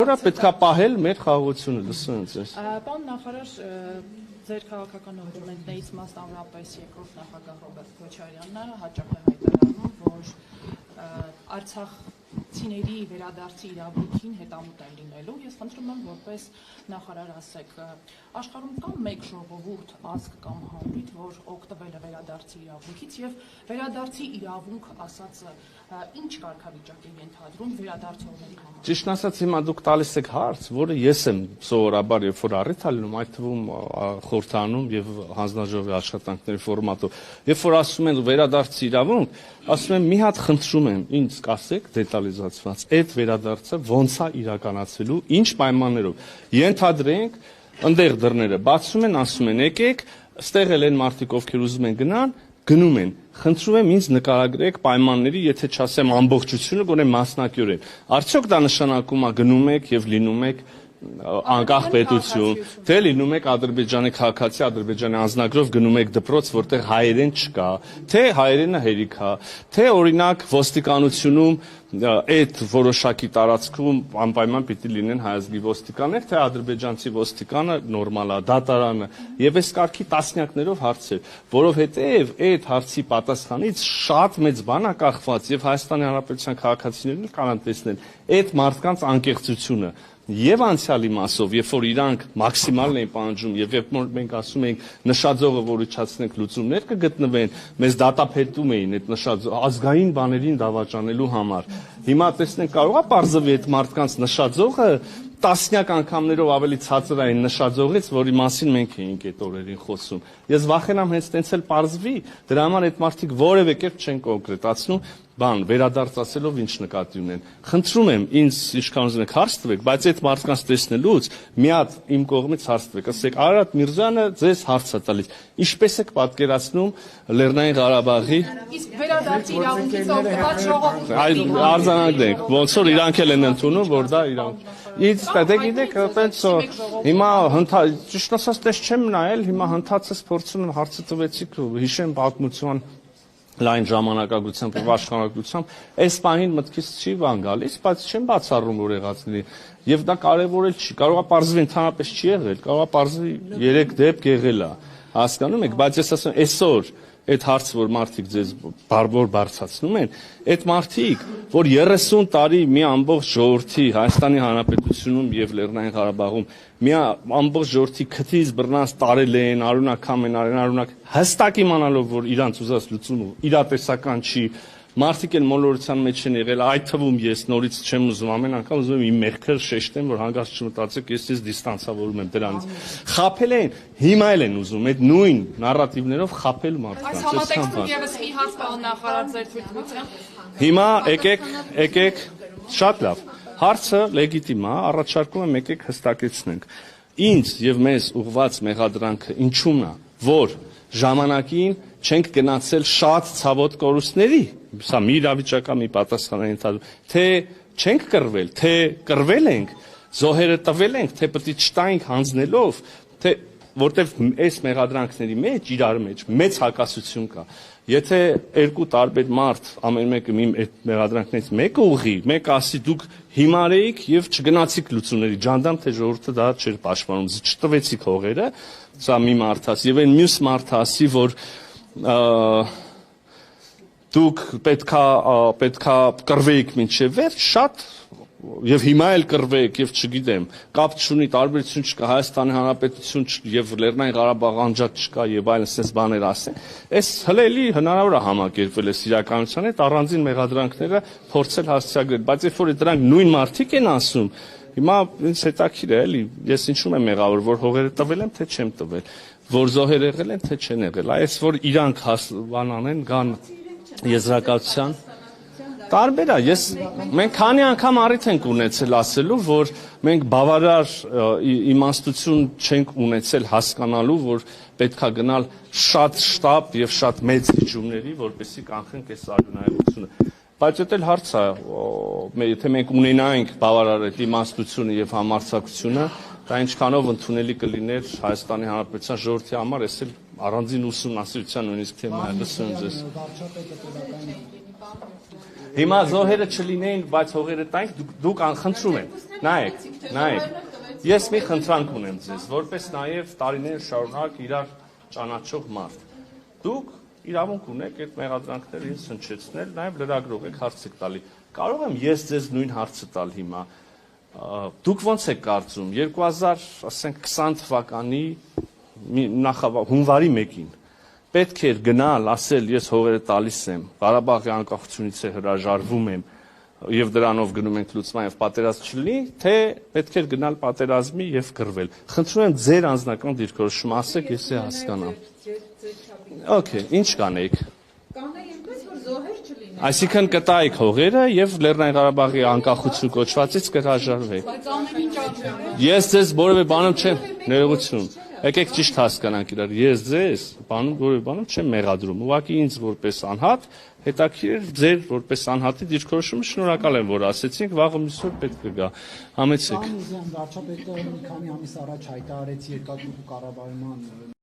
վրա պետք է պահել մեր խաղաղությունը, լսում եմ ձեզ։ Պարոն նախարար, ձեր քաղաքական օրենքներից մասնավորապես երկրորդ նախագահ Ռոբերտ Քոչարյանը հաճախ է հայտարարում, որ Արցախցիների վերադարձի իրավունքին հետամուտ են լինելու։ Ես խնդրում եմ, որպես նախարար ասեք, աշխարհում կա մեկ ժողովուրդ, ազգ կամ հանրույթ, որ օգտվել է վերադարձի իրավունքից եւ վերադարձի իրավունք ասածը ինչ կարգավիճակ է ենթադրում վերադարձողների համար։ Ճիշտն ասած, հիմա դուք տալիս եք հարց, որը ես եմ սովորաբար երբ որ առիթ ալնում, այդ թվում խորհրդանում եւ հանձնաժողովի աշխատանքների ֆորմատով, երբ որ ասում են վերադարձի իրավունք, ասում եմ մի հատ խնդրում եմ, ինձ կասեք դետալիզացված, այդ վերադարձը ոնց է իրականացվելու, ինչ պայմաններով։ Ենթադրենք, ընդեղ դռները բացում են, ասում են եկեք, ստեղ էլ են մարդիկ, ովքեր ուզում են գնան, գնում են։ Խնդրում եմ ինձ նկարագրեք պայմանների, եթե չասեմ ամբողջությունը, գոնե մասնակիորեն։ Արդյոք դա նշանակում է գնում եք եւ լինում եք անկախ պետություն, թե լինում եք Ադրբեջանի քաղաքացի, Ադրբեջանի անձնագրով գնում եք դպրոց, որտեղ հայերեն չկա, թե հայերենը հերիք է, թե օրինակ ոստիկանությունում այդ որոշակի տարածքում անպայման պիտի լինեն հայազգի ոստիկաններ, թե ադրբեջանցի ոստիկանը նորմալ է, դատարանը, եւ այս կարգի տասնյակներով հարցեր, որովհետեւ այդ հարցի պատասխանից շատ մեծ բան է կախված եւ Հայաստանի Հանրապետության քաղաքացիներն կանան տեսնել այդ մարդկանց անկեղծությունը եւ անցյալի մասով, երբ որ իրանք մաքսիմալն են պահանջում եւ երբ որ մենք ասում ենք նշաձողը որ իջացնենք լուծումներ կգտնվեն, մեզ դատապետում էին այդ ազգային բաներին դավաճանելու համար։ Հիմա տեսնենք կարող է պարզվի այդ մարդկանց նշաձողը տասնյակ անգամներով ավելի ցածր այն նշաձողից, որի մասին մենք էինք այդ օրերին խոսում։ Ես վախենամ հենց տենց էլ պարզվի, դրա համար այդ մարդիկ որևէ կերպ չեն կոնկրետացնում բան, վերադարձ ասելով ինչ նկատի ունեն։ Խնդրում եմ ինձ ինչքան ուզում եք հարց տվեք, բայց այդ մարդկանց տեսնելուց մի հատ իմ կողմից հարց տվեք, ասեք Արարատ Միրզյանը ձեզ հարց է տալիս։ Ինչպես եք պատկերացնում Լեռնային Ղարաբաղի Իսկ վերադարձի իրավունքից օգտված ժողովուրդը արձանագրենք, ոնց որ իրանք էլ են ընդունում, որ դա իրանք։ Իսկ դե գիտեք, այդպես հիմա ճիշտ ասած տես չեմ նայել, հիմա հնդածս փորձում եմ հարցը տվեցիք, հիշեմ պատմության լայն ժամանակագրությամբ եւ աշխատանքությամբ, այս պահին մտքից չի բան գալիս, բայց չեմ բացառում որ եղածների եւ դա կարեւոր էլ չի, կարող է պարզվի ընդհանրապես չի եղել, կարող է պարզվի 3 դեպք եղել է, հասկանում եք, բայց ես ասում եմ այսօր այդ հարցը որ մարդիկ ձեզ բարբոր բարձրացնում են, այդ մարդիկ, որ 30 տարի մի ամբողջ ժողովրդի Հայաստանի Հանրապետությունում եւ Լեռնային Ղարաբաղում մի ամբողջ ժողովրդի քթից բռնած տարել են, արունակ են, արունակ հստակ իմանալով որ իրանց ուզած լուծումը իրատեսական չի, մարդիկ են մոլորության մեջ են եղել, այդ թվում ես նորից չեմ ուզում ամեն անգամ ուզում եմ իմ մեղքը շեշտեմ, որ հանգած չմտածեք, ես դիստանցավորում եմ դրանից։ Խաբել են, հիմա էլ են ուզում այդ նույն նարատիվներով խաբել մարդկանց։ Այս համատեքստում եւս մի հարց պարոն նախարար ձեր թույլտվությամբ։ Հիմա եկեք, շատ լավ։ Հարցը լեգիտիմ է, առաջարկում եմ եկեք հստակեցնենք։ Ինձ եւ մեզ ուղված մեղադրանքը ինչու՞մն է, որ ժամանակին չենք գնացել շատ ցավոտ կորուստների, սա մի իրավիճակա մի պատասխան է ընդհանուր, թե չենք կռվել, թե կռվել ենք, զոհերը տվել ենք, թե պետք է չտայինք հանձնելով, թե որտեվ այս մեղադրանքների մեջ իրար մեջ մեծ հակասություն կա։ Եթե երկու տարբեր մարդ ամեն մեկը մի այդ մեղադրանքներից մեկը ուղի, մեկը ասի դուք հիմար էիք եւ չգնացիք լուծումների, ջանդամ թե ժողովուրդը դա չէր պաշտպանում, չտվեցիք հողերը, սա մի մարդ ասի, եւ այն մյուս մարդը ասի, որ դուք պետքա կռվեիք մինչև վերջ, շատ եւ հիմա էլ կռվեք եւ չգիտեմ, կապ չունի, տարբերություն չկա, Հայաստանի Հանրապետություն եւ Լեռնային Ղարաբաղ անջատ չկա եւ այլն, այսպես բաներ ասեն։ Այս հլելի հնարավոր է համակերպվել այս իրականության հետ առանձին մեղադրանքները փորձել հասցեագրել, բայց երբ որ դրանք նույն մարդիկ են ասում, հիմա ինձ հետաքրիր է էլի, ես ինչու եմ մեղավոր, որ հողերը տվել եմ, թե չեմ տվել, որ զոհեր եղել են, թե չեն եղել, այս որ իրանք բան անեն, գան եզրակացության տարբեր է, մենք քանի անգամ առիթ ենք ունեցել ասելու, որ մենք բավարար իմաստություն չենք ունեցել հասկանալու, որ պետքա գնալ շատ շտապ եւ շատ մեծ դիժումների, որպեսզի կանխենք այս արյունահեղությունը։ Բայց դա էլ հարց է, եթե մենք ունենայինք բավարար այդ իմաստությունը եւ համարձակությունը, դա ինչքանով ընդունելի կլիներ Հայաստանի Հանրապետության ժողովրդի համար, այս էլ առանձին ուսումնասիրության նույնիսկ թեմա է, լսում ձեզ։ Հիմա զոհերը չլինեին, բայց հողերը տանք, դուք խնդրում եմ, նայեք, ես մի խնդրանք ունեմ ձեզ, որպես նաև տարիներ շարունակ իրար ճանաչող մարդ։ Դուք իրավունք ունեք այդ մեղադրանքները ինձ հնչեցնել, նաև լրագրող եք, հարց եք տալի։ Կարող եմ ես ձեզ նույն հարցը տալ հիմա։ Դուք ոնց եք կարծում 2020 թվականի հունվարի 1-ին պետք էր գնալ ասել ես հողերը տալիս եմ, Ղարաբաղի անկախությունից է հրաժարվում եմ եւ դրանով գնում ենք լուծման եւ պատերազմ չլինի, թե պետք էր գնալ պատերազմի եւ կռվել։ Խնդրում եմ ձեր անձնական դիրքորոշումը ասեք, ես հասկանամ։ Okay, ինչ կանեիք։ Կանեի այնպես, որ զոհեր չլինեն։ Այսինքն կտայիք հողերը եւ Լեռնային Ղարաբաղի անկախություն կոչվածից կհրաժարվեք։ Բայց ամեն ինչ աջակցում։ Ես ձեզ որևէ բանում չեմ ներողություն։ Եկեք ճիշտ հասկանանք իրար։ Ես ձեզ որևէ բանում չեմ մեղադրում։ Ուղղակի ինձ որպես անհատ հետաքրքիր է ձեր որպես անհատի դիրքորոշումը, շնորհակալ եմ, որ ասեցինք, վաղը միսօր պետք է գա։ Համեցեք։ Վարչապետը մի քանի ամիս առաջ հայտարարեց երկաթուղու կառավարման